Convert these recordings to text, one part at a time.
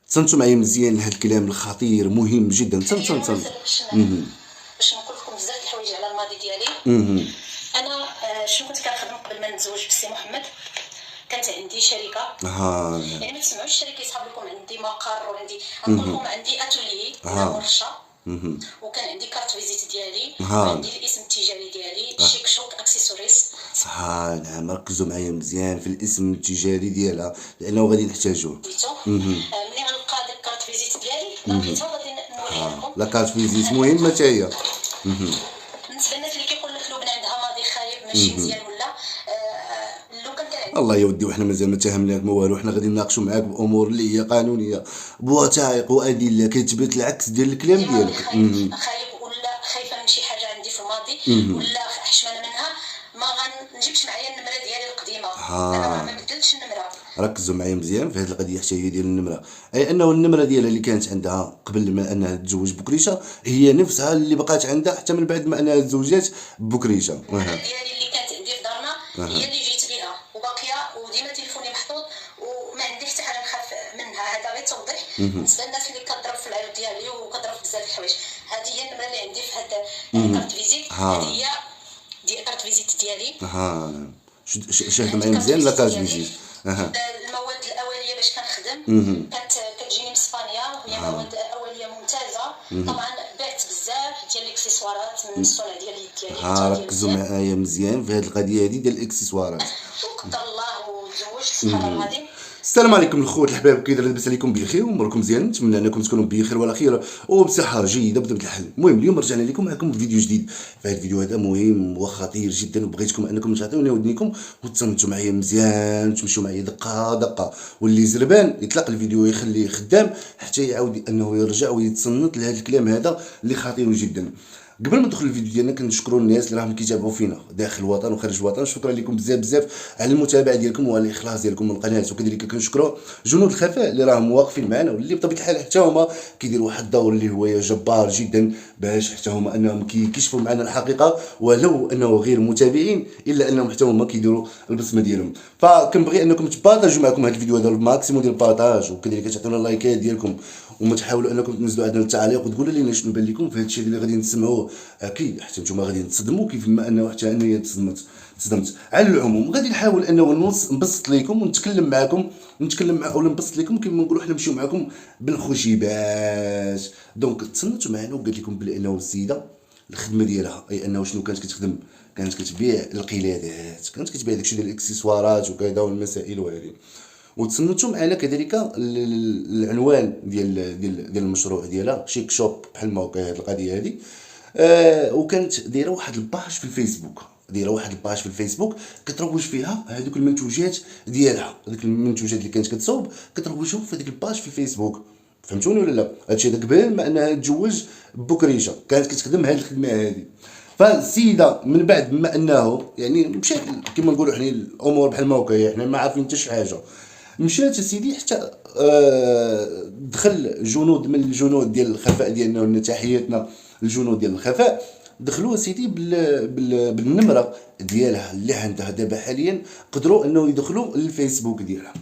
تصنتوا معايا مزيان لهذا الكلام الخطير مهم جدا. تصنت باش نقول لكم بزاف الحوايج على الماضي ديالي. انا شنو كنت كنخدم قبل ما نتزوج بسي محمد؟ كانت عندي شركه. يعني ما تسمعوش الشركه يصحاب لكم عندي مقر وعندي نقول لكم عندي اتولي هنا ورشه. وكان عندي كارت فيزيت ديالي وعندي الاسم التجاري ديالي شيك شوك اكسسوارز. نعم، ركزوا معايا مزيان في الاسم التجاري ديالها لانه غادي نحتاجوه. ملي غنلقى ديك الكارت فيزيت ديالي لقيتها غادي نوريها لكم. لا كارت فيزيت مهمه حتى هي. بالنسبه للناس اللي كيقول لك لبنى عندها ماضي خايب ماشي مزيان ولا لو كان الله يا ودي، وحنا مازال ما تهمناك ما والو. حنا غادي نناقشوا معاك بامور اللي هي قانونيه بوثائق وادله كتثبت العكس ديال الكلام ديالك. خايب ولا خايفه من شي حاجه عندي في الماضي ولا حشمانه منها ما غنجيبش معايا النمره ديالي القديمه. انا ما بدلتش النمره. ركزوا معايا مزيان في هذه القضيه حتى هي ديال النمره، اي انه النمره ديالها اللي كانت عندها قبل ما انها تتزوج بكريشه هي نفسها اللي بقات عندها حتى من بعد ما انها تزوجات بكريشه. ديالي اللي كانت عندي في دارنا هي اللي جيت بها وباقيه وديما تليفوني محطوط وما عندي حتى حاجه نخاف منها. هذا غير توضيح بالنسبه للناس اللي كضرب في العيوب ديالي وكضرب بزاف الحوايج. هذه هي النمره اللي عندي في هذا كارت فيزيت. هذه هي ديال كارت فيزيت ديالي. شاهد معايا مزيان لا كارت فيزيت. المواد الاوليه باش كنخدم كانت كتجيني من اسبانيا وهي مواد اوليه ممتازه. طبعا بعت بزاف ديال الاكسسوارات من الصنع ديال اليد ديالي. ركزوا معايا مزيان في هذه القضيه هذه ديال الاكسسوارات. وقدر الله وتزوجت سبحان الله العظيم. السلام عليكم الخوت الحباب، كي داير؟ لاباس عليكم بخير واموركم مزيان. نتمنى انكم تكونوا بخير وعلى خير وبصحه جيده بطبيعه الحال. المهم اليوم رجعنا لكم معكم فيديو جديد. في هذا الفيديو هذا مهم وخطير جدا وبغيتكم انكم تعطيوني ودنيكم وتصنتوا معايا مزيان وتمشوا معايا دقه دقه، واللي زربان يطلق الفيديو يخليه خدام حتى يعاود انه يرجع ويتصنت لهذا الكلام هذا اللي خطير جدا. قبل ما ندخل الفيديو ديالنا كنشكروا الناس اللي راهم كيتابعوا فينا داخل الوطن وخارج الوطن. شكرا لكم بزاف بزاف على المتابعه ديالكم وعلى الاخلاص ديالكم من القناه. وكذلك كنشكروا جنود الخفاء اللي راهم واقفين معنا واللي بطبيعه الحال حتى هما كيديروا واحد الدور اللي هو جبار جدا باش حتى هما انهم كيكشفوا معنا الحقيقه ولو انه غير متابعين الا انهم حتى هما كيديروا البصمه ديالهم. فكنبغي انكم تبارطاجوا معكم هذا الفيديو هذا الماكسيموم ديال البارطاج، وكذلك تعطيونا اللايكات ديالكم وما تحاولوا انكم تنزلوا عندنا التعاليق وتقولوا لنا شنو بان لكم في هذا الشيء اللي غادي نسمعوه. اكيد حتى نتوما غادي تصدموا كيف ما انه حتى انايا تصدمت. على العموم غادي نحاول انه نبسط لكم ونتكلم معكم ولا نبسط لكم كيما نقولوا حنا نمشيو معكم بالخشيبات. دونك تصنتوا معنا وقالت لكم بانه السيده الخدمه ديالها اي انه شنو كانت كتخدم، كانت كتبيع القلادات، كانت كتبيع داكشي ديال الاكسسوارات وكذا والمسائل وهذه. وتصنتوا معنا كذلك العنوان ديال المشروع ديالها شيك شوب بحال ما هكا هذه القضيه هذه. وكانت دايره واحد الباج في الفيسبوك كتروج فيها هذوك المنتوجات ديالها، هذوك المنتوجات اللي كانت كتصوب كتروجهم في هذيك الباج في الفيسبوك. فهمتوني ولا لا؟ هادشي هذا قبل ما انها تتزوج بكريشه كانت كتخدم هذه الخدمه هذه. فالسيده من بعد ما انه يعني مشات كما نقولوا حنا الامور بحال ما هكا حنا ما عارفين حتى شي حاجه، مشات سيدي حتى دخل جنود من الجنود ديال الخفاء ديالنا، تحياتنا الجنود ديال الخفاء، دخلوا سيدي بالنمره ديالها اللي عندها دابا حاليا، قدروا انه يدخلوا للفيسبوك ديالها.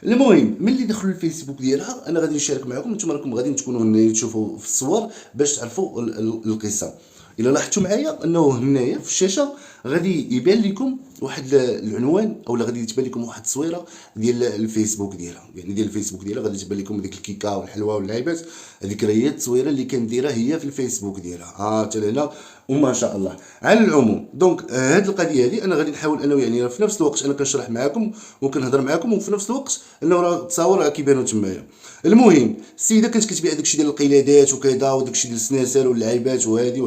المهم ملي دخلوا الفيسبوك ديالها انا غادي نشارك معكم، نتوما راكم غادي تكونوا هنا تشوفوا في الصور باش تعرفوا القصه. الا لاحظتوا معايا انه هنايا في الشاشه غادي يبان لكم واحد العنوان او غادي تبان لكم واحد التصويره ديال الفيسبوك ديالها، يعني ديال الفيسبوك ديالها غادي تبان لكم ديك الكيكه والحلوى واللعيبات، هذيك راه هي التصويره اللي كانت دايره هي في الفيسبوك ديالها حتى لهنا وما شاء الله. على العموم دونك هذه القضيه هذه انا غادي نحاول انه يعني في نفس الوقت انا كنشرح معكم وكنهضر معكم وفي نفس الوقت انه راه التصاور راه كيبانوا تمايا. المهم السيده كانت كتبيع داكشي ديال القلادات وكذا وداكشي ديال السناسل واللعيبات وهذه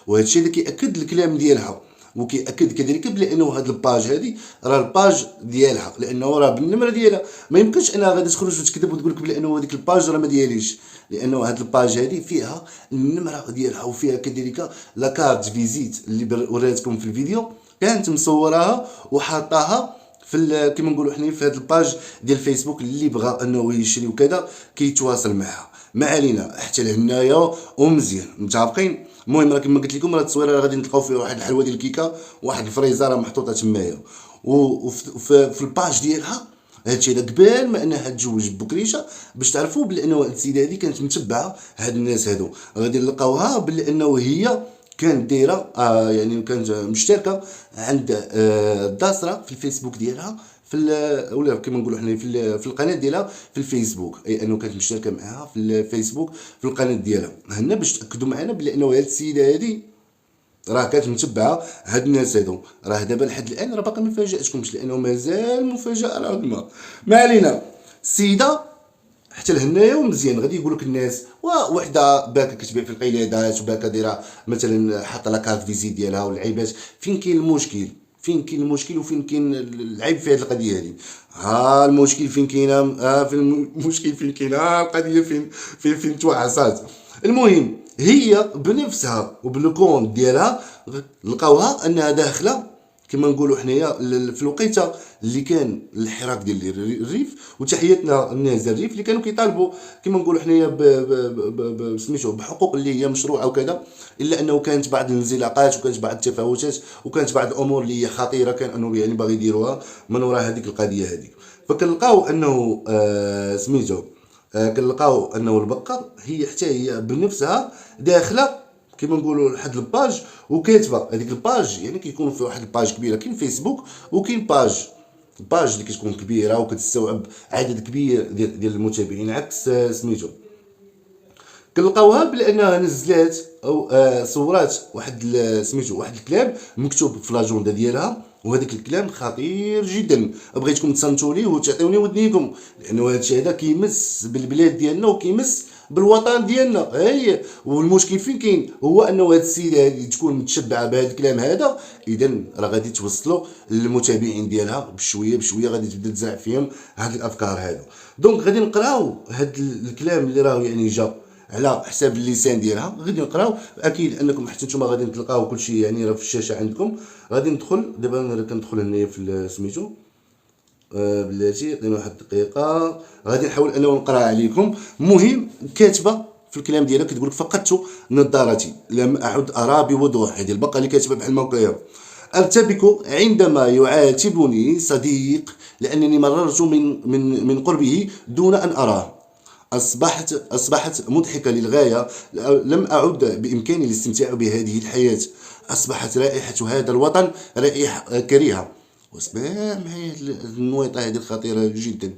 وهذا الشيء اللي كياكد الكلام ديالها، وكيأكد كذلك بانه هاد الباج هذه راه الباج ديالها، لانه راه بالنمره ديالها ما يمكنش انها غادي تخرج وتكذب وتقول لك بانه هذيك الباج راه ما دياليش، لانه هاد الباج هذه فيها النمره ديالها وفيها كذلك لا كارت فيزيت اللي وريتكم في الفيديو، كانت مصوراها وحاطاها في كما نقولوا حنا في هاد الباج ديال الفيسبوك. اللي بغى انه يشري وكذا كيتواصل معها. ما علينا حتى لهنايا ومزيان متفقين. المهم راه كما قلت لكم راه التصويره غادي نلقاو فيها واحد الحلوه ديال الكيكه، واحد الفريزه راه محطوطه تمايا، وفي الباج ديالها هادشي هذا قبل ما انها تزوج بكريشه، باش تعرفوا بلي انه هاد السيده هذه كانت متبعه هاد الناس هادو. غادي نلقاوها بلي انه هي كانت دايره يعني كانت مشتركه عند الداسره في الفيسبوك ديالها، في ولا كما نقولوا حنا في القناه ديالها في الفيسبوك، اي انه كانت مشتركه معها في الفيسبوك في القناه ديالها. هنا باش تاكدوا معنا بلي انه هاد السيده هذه راه كانت متبعه هاد الناس هادو. راه دابا لحد الان راه باقي ما فاجاتكمش، لانه مازال مفاجاه العظمى. ما علينا. السيده حتى لهنايا ومزيان غادي يقول لك الناس وحده باكا كتبيع في القلادات وباكا دايره مثلا حاطه لا كارت فيزيت ديالها والعيبات. فين كاين المشكل؟ فين كاين المشكل وفين كاين العيب في هذه القضيه هذه؟ ها المشكل فين كاينه؟ في المشكل فين كاينه؟ القضيه فين توعصات. المهم هي بنفسها وبالكونت ديالها لقاوها انها داخله كما نقولوا حنايا في الوقيته اللي كان الحراك ديال الريف. وتحياتنا الناس ديال الريف اللي كانوا كيطالبوا كما نقولوا حنايا سميتو بحقوق اللي هي مشروعه وكذا، الا انه كانت بعض الانزلاقات وكانت بعض التفاوتات وكانت بعض الامور اللي هي خطيره كان انه يعني باغي يديروها من وراء هذيك القضيه هذيك. فكنلقاو انه سميتو كنلقاو انه البقه هي حتى هي بنفسها داخله كيما نقولوا لحد الباج وكاتبه هذيك الباج. يعني كيكون في واحد الباج كبيره، كاين فيسبوك وكاين باج اللي كتكون كبيره وكتستوعب عدد كبير ديال المتابعين، عكس سميتو. كنلقاوها بانها نزلات او صورات واحد سميتو واحد الكلام مكتوب في لاجوندا ديالها، وهذاك الكلام خطير جدا. بغيتكم تصنتوا ليه وتعطيوني ودنيكم، لانه هذا الشيء هذا كيمس بالبلاد ديالنا وكيمس بالوطن ديالنا. هي والمشكل فين كاين؟ هو انه هاد السيده هذه تكون متشبعه بهذا الكلام هذا، اذا راه غادي توصلوا للمتابعين ديالها بشويه بشويه، غادي تبدا تزرع فيهم هاد الافكار هادو. دونك غادي نقراو هاد الكلام اللي راه يعني جا على حساب اللسان ديالها، غادي نقراو. اكيد انكم حتى نتوما غادي تلقاو كلشي يعني راه في الشاشه عندكم. غادي ندخل دابا، انا كندخل هنايا في سميتو بلاتي عطينا واحد الدقيقه. غادي نحاول انه نقرا عليكم. المهم كاتبه في الكلام ديالها كتقول لك: فقدت نظارتي، لم اعد ارى بوضوح. هذه البقه اللي كاتبه بحال ما هكايا. ارتبك عندما يعاتبني صديق لانني مررت من قربه دون ان اراه. أصبحت مضحكة للغاية، لم أعد بإمكاني الاستمتاع بهذه الحياة. أصبحت رائحة هذا الوطن رائحة كريهة. واسمع معايا النويطة هذه الخطيرة جدا.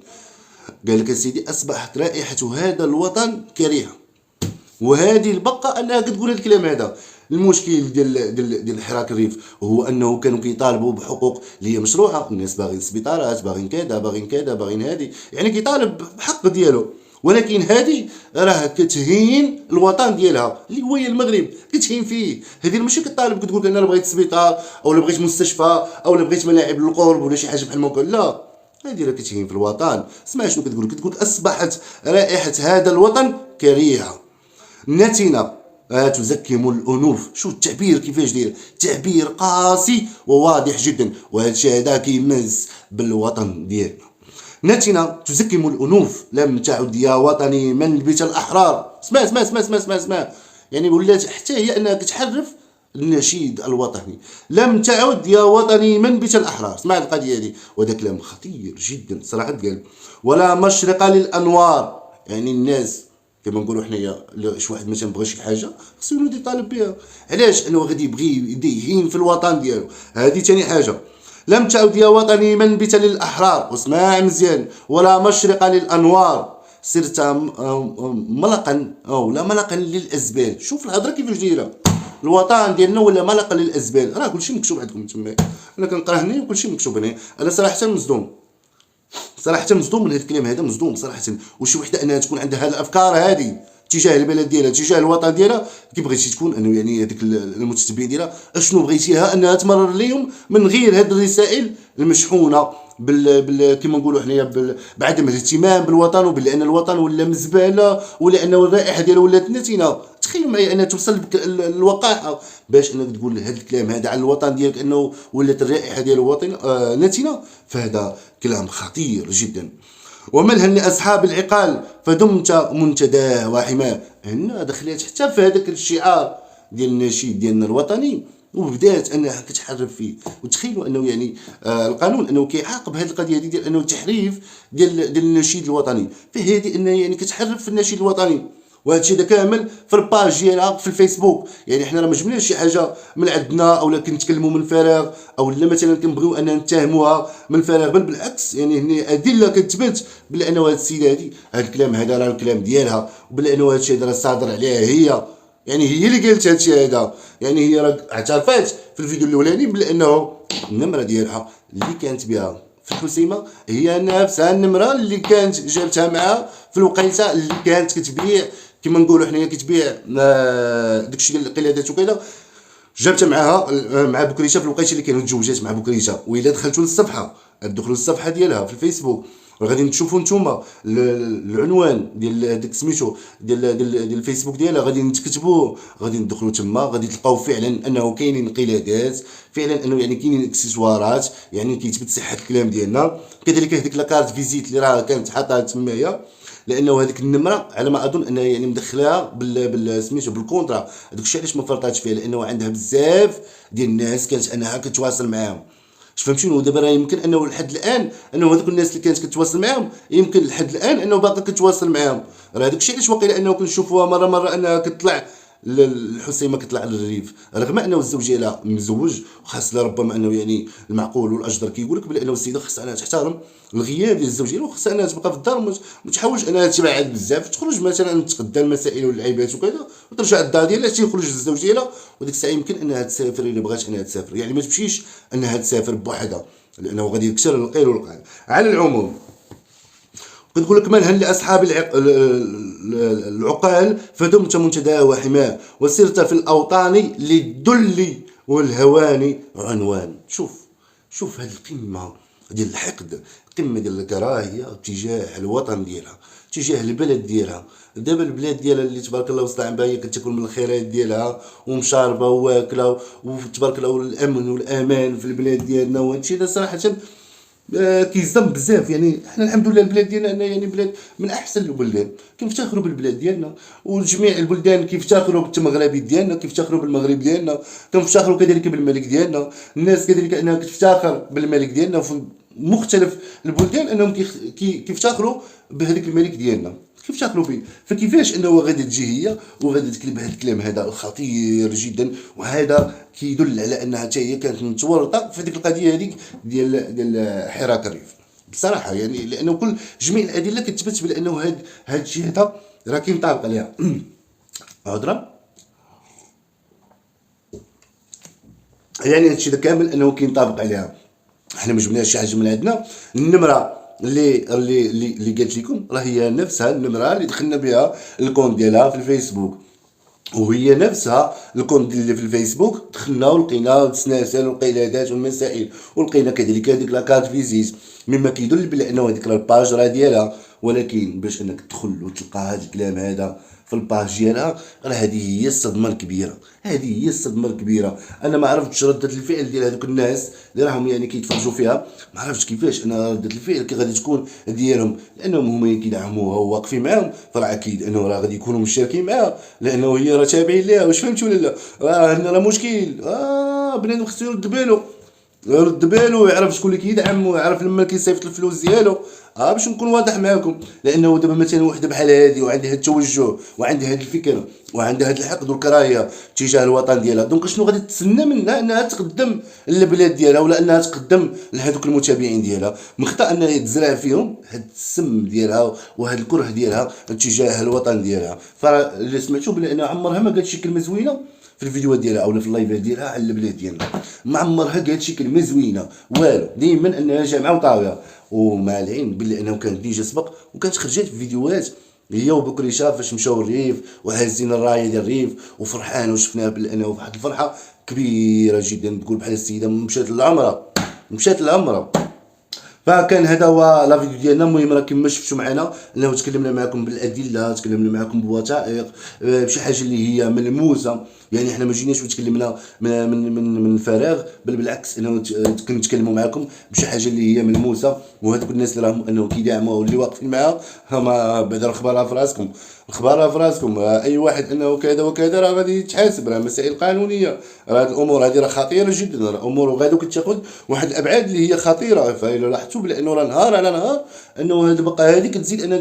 قال لك سيدي: أصبحت رائحة هذا الوطن كريهة. وهذه البقة أنها كتقول هذا الكلام هذا. المشكل ديال حراك الريف هو انه كانوا كيطالبوا بحقوق اللي هي مشروعه. الناس باغيين سبيطارات، باغيين كذا، باغيين كذا، باغيين هذه، يعني كيطالب بحق ديالو. ولكن هذه راه كتهين الوطن ديالها اللي هو المغرب، كتهين فيه. هذه ماشي كطالب كتقول انا بغيت سبيطار او بغيت مستشفى او بغيت ملاعب للقرب ولا شي حاجه بحال هكا، لا. هذه راه كتهين في الوطن. اسمع شنو كتقول اصبحت رائحه هذا الوطن كريهه، نتنه تزكم الانوف. شو التعبير كيفاش داير؟ تعبير قاسي وواضح جدا، وهذا الشيء هذا كيمس بالوطن ديالنا. نتنه تزكم الانوف، لم تعد يا وطني منبت الاحرار. اسمع اسمع اسمع اسمع اسمع اسمع. يعني ولات حتى هي انها كتحرف النشيد الوطني. لم تعد يا وطني منبت الاحرار. اسمع القضيه هذه، وهذا كلام خطير جدا صراحه قال. ولا مشرق للانوار. يعني الناس كما نقولوا حنايا شي واحد مثلا بغى شي حاجه خصو ينوض يطالب بها. علاش؟ انه غادي يبغي يهين في الوطن ديالو. هذه ثاني حاجه. لم تعد يا وطني منبتا للاحرار. واسمع مزيان. ولا مشرق للانوار. صرت ملقا او لا ملقا للازبال. شوف الهضره كيفاش دايره. الوطن ديالنا ولا ملقا للازبال. راه كلشي مكتوب عندكم تما، انا كنقرا هنا وكلشي مكتوب هنا. انا صراحه مصدوم، صراحه مصدوم من هذا الكلام هذا، مصدوم صراحه. وشي وحده انها تكون عندها هذه الافكار هذه تجاه البلد ديالها، تجاه الوطن ديالها، كي بغيتي تكون انه يعني هذيك المتتبعين ديالها اشنو بغيتيها انها تمرر لهم من غير هذه الرسائل المشحونه كما نقولوا حنايا بعدم الاهتمام بالوطن، وبان الوطن ولا مزبله، ولا انه الرائحه ديالو ولات نتنه. تخيل معايا انها توصل بك الوقاحه باش انك تقول هذا الكلام هذا على الوطن ديالك انه ولات الرائحه ديالو وطن نتنه. فهذا كلام خطير جدا. وملهن لاصحاب العقال فدمت منتداه وحماه. هنا دخلت حتى في هذاك الشعار ديال النشيد ديالنا الوطني. وبدات انها كتحرف فيه. وتخيلوا انه يعني القانون انه كيعاقب هذه القضيه هذه ديال انه التحريف ديال النشيد الوطني، فهذه انه يعني كتحرف في النشيد الوطني، وهذا الشيء هذا كامل في الباج ديالها في الفيسبوك. يعني حنا راه ما جبناش شي حاجه من عندنا اولا كنتكلموا من فراغ او لا مثلا كنبغيو اننا نتهموها من فراغ، بل بالعكس يعني هنا ادله كتثبت بلا انه هذه السيده هذا الكلام هذا راه الكلام ديالها، وبلا انه هذا الشيء هذا راه صادر عليها هي، يعني هي اللي قالت هذا الشيء هذا. يعني هي راه اعترفت في الفيديو الاولاني بلا انه النمره ديالها اللي كانت بها في الحسيمه هي نفسها النمره اللي كانت جابتها معها في الوقيته اللي كانت كتبيع كما نقولوا حنايا كتبيع داكشي ديال القلادات وكذا، جابتها معاها مع بكريشه في الوقيته اللي كانوا تزوجات مع بكريشه. والا دخلتوا للصفحه دخلوا للصفحه ديالها في الفيسبوك غادي تشوفوا نتوما العنوان ديال داك سميتو ديال الفيسبوك ديالها، غادي تكتبوه غادي تدخلوا تما غادي تلقاو فعلا انه كاينين قلادات، فعلا انه يعني كاينين اكسسوارات، يعني كيثبت صحه الكلام ديالنا. كذلك هذيك لاكارت فيزيت اللي راه كانت حاطها تمايا، لانه هذيك النمره على ما اظن انها يعني مدخلاها سميتو بالكونترا. هذاك الشيء علاش ما فرطاتش فيها، لانه عندها بزاف ديال الناس كانت انها كتواصل معاهم. فهمتوني؟ ودابا راه يمكن انه لحد الان انه هذوك الناس اللي كانت كتواصل معاهم يمكن لحد الان انه باقا كتواصل معاهم. راه هذاك الشيء علاش واقيلا انه كنشوفوها مره انها كتطلع الحسيمه كتطلع للريف، رغم انه الزوج ديالها مزوج وخاص ربما انه يعني المعقول والاجدر كيقول لك بانه السيده خاصها انها تحترم الغياب ديال الزوج ديالها، وخاصها انها تبقى في الدار وما تحاولش انها تبعد بزاف، تخرج مثلا تتغدى المسائل واللعيبات وكذا وترجع للدار ديالها حتى يخرج الزوج ديالها، وديك الساعه يمكن انها تسافر الا بغات انها تسافر. يعني ما تمشيش انها تسافر بوحدها لانه غادي يكسر القيل والقال. على العموم كنقول لك منها لاصحاب العقال فدمت منتدى وحماه وسرت في الاوطان للذل والهوان عنوان. شوف هذه القمه ديال الحقد، قمه ديال الكراهيه تجاه الوطن ديالها، تجاه البلد ديالها. دابا البلاد ديالها اللي تبارك الله وسط عم باهيه كتاكل من الخيرات ديالها ومشاربه واكله وتبارك الله الامن والامان في البلاد ديالنا. وهذا الشيء ده صراحه كيصدم بزاف. يعني حنا الحمد لله البلاد ديالنا أنها يعني بلاد من احسن البلدان، كنفتخروا بالبلاد ديالنا، وجميع البلدان كيفتخروا بالمغربي ديالنا، كيفتخروا بالمغرب ديالنا، كنفتخروا كذلك بالملك ديالنا. الناس كذلك انها كتفتخر بالملك ديالنا في مختلف البلدان انهم كيفتخروا بهذاك الملك ديالنا، كيفتخروا به. فكيفاش انه غادي تجي هي وغادي تكلم هذا الكلام هذا الخطير جدا، وهذا كيدل على انها حتى هي كانت متورطه في هذيك القضيه هذيك ديال حراك الريف بصراحه. يعني لانه جميع الادله كتثبت بانه هذا الشيء هذا راه كينطبق عليها. عذرا، يعني هذا الشيء كامل انه كينطبق عليها. حنا ما جبناش شي حاجه من عندنا. النمره اللي قالت لكم راه هي نفسها النمره اللي دخلنا بها الكونت ديالها في الفيسبوك، وهي نفسها الكونت اللي في الفيسبوك دخلنا ولقينا السناسل والقلادات والمسائل، ولقينا كذلك هذيك لاكارت فيزيت، مما كيدل بلا انه هذيك الباج راه ديالها. ولكن باش انك تدخل وتلقى هذا الكلام هذا في الباج ديالها، راه هذه هي الصدمه الكبيره، هذه هي الصدمه الكبيره. انا ما عرفتش رده الفعل ديال هذوك الناس اللي راهم يعني كيتفرجوا فيها، ما عرفتش كيفاش انا رده الفعل كي غادي تكون ديالهم، لانهم هما كيدعموها وواقفين معاهم، فراه اكيد انه راه غادي يكونوا مشاركين معاها، لانه هي راه تابعين ليها. واش فهمتوا ولا لا؟ هنا راه مشكل. بنادم خصو يرد بالو يعرف شكون اللي كيدعم، ويعرف لما كيصيفط الفلوس ديالو. باش نكون واضح معكم، لانه دابا مثلا وحده بحال هذه وعندها هذا التوجه وعندها هذه الفكره وعندها هذا الحقد والكراهيه تجاه الوطن ديالها، دونك شنو غادي تسنى منها؟ انها تقدم للبلاد ديالها، ولا انها تقدم لهذوك المتابعين ديالها. من خطا انها تزرع فيهم هذا السم ديالها وهذا الكره ديالها تجاه الوطن ديالها. فاللي سمعتوا بان عمرها ما قالت شي كلمه زوينه في الفيديوهات ديالها او في اللايفات ديالها على البلاد ديالنا، ما عمرها قالت شي كلمه زوينه والو، دائما انها جامعه وطاويه. ومع العلم بالله انه كانت ديجا سبق وكانت خرجت في فيديوهات هي وبكريشه فاش مشاو الريف وهازين الرايه ديال الريف وفرحان، وشفناها بانه واحد الفرحه كبيره جدا، تقول بحال السيده مشات للعمره. فكان هذا هو لا فيديو ديالنا. المهم راه كما شفتوا معنا انه تكلمنا معكم بالادله، تكلمنا معكم بوثائق، بشي حاجه اللي هي ملموسه. يعني احنا ما جيناش وتكلمنا من الفراغ، بل بالعكس انه كنتكلموا معكم بشي حاجه اللي هي ملموسه. وهذوك الناس اللي راهم انه كيدعموا واللي واقفين معاها هما بعد اخبارها في راسكم، اخبارها في راسكم. اي واحد انه كذا وكذا راه غادي يتحاسب، راه مسائل قانونيه. راه هاد الامور هذه راه خطيره جدا، راه امور غادي كتاخذ واحد الابعاد اللي هي خطيره. فإلا لاحظتوا بانه راه نهار على نهار انه هاد البقعه هذه كتزيد انها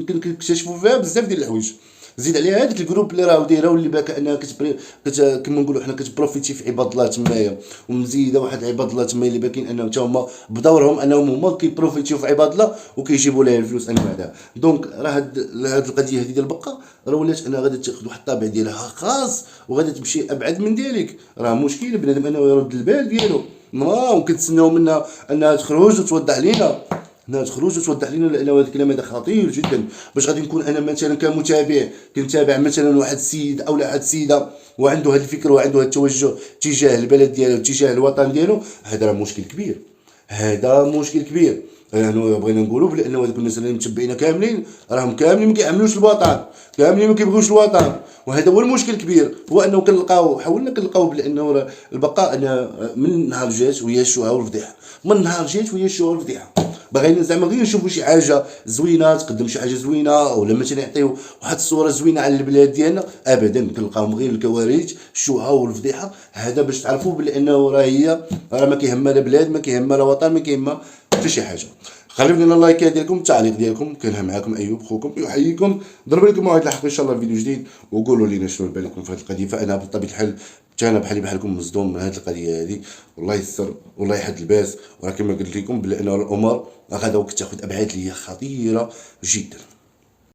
كنكتشفوا فيها بزاف ديال الحوايج. زيد عليها هذيك الجروب اللي راهو دايره واللي باكا انها كما نقولوا حنا كتبروفيتي في عباد الله تمايا، ومزيده واحد عباد الله تمايا اللي باكين انهم حتى هما بدورهم انهم هما كيبروفيتيو في عباد الله وكيجيبوا لها الفلوس انا بعدا. دونك راه هاد القضيه هذه ديال البقه راه ولات انها غادي تاخذ واحد الطابع ديالها خاص وغادي تمشي ابعد من ذلك. راه مشكل بنادم انه يرد البال ديالو، وكنتسناو منها انها تخرج وتوضح لينا، انها تخرج وتوضح لنا، لان هذا الكلام هذا خطير جدا. باش غادي نكون انا مثلا كمتابع كنتابع مثلا واحد السيد او واحد السيده وعنده هذا الفكر وعنده هذا التوجه تجاه البلد ديالو تجاه الوطن ديالو، هذا راه مشكل كبير، هذا مشكل كبير. يعني بغينا نقولوا بانه هذوك الناس اللي متبعين كاملين راهم كاملين ما كيعملوش الوطن، كاملين ما كيبغيوش الوطن. وهذا هو المشكل الكبير، هو انه حاولنا كنلقاو بانه البقاء انا من نهار جات وهي الشوهه والفضيحه، من نهار جات وهي الشوهه والفضيحه. باغيين زعما غير نشوفوا شي حاجه زوينه، تقدم شي حاجه زوينه، ولا مثلا يعطيو واحد الصوره زوينه على البلاد ديالنا. ابدا كنلقاوهم غير الكوارث الشوهه والفضيحه. هذا باش تعرفوا بانه راه ما كيهمها لا بلاد، ما كيهمها لا وطن، ما كيهمها حتى شي حاجه. خليو لنا اللايكات ديالكم، التعليق ديالكم. كان معكم ايوب خوكم يحييكم، ضرب لكم موعد الحلقه ان شاء الله فيديو جديد، وقولوا لنا شنو بالكم في هذه القضيه. فانا بطبيعه الحال انا بحالكم مصدوم من هذه القضيه هذه، والله يسر والله يحد الباس. ولكن ما قلت لكم بان الامور غادا تاخذ ابعاد اللي هي خطيره جدا.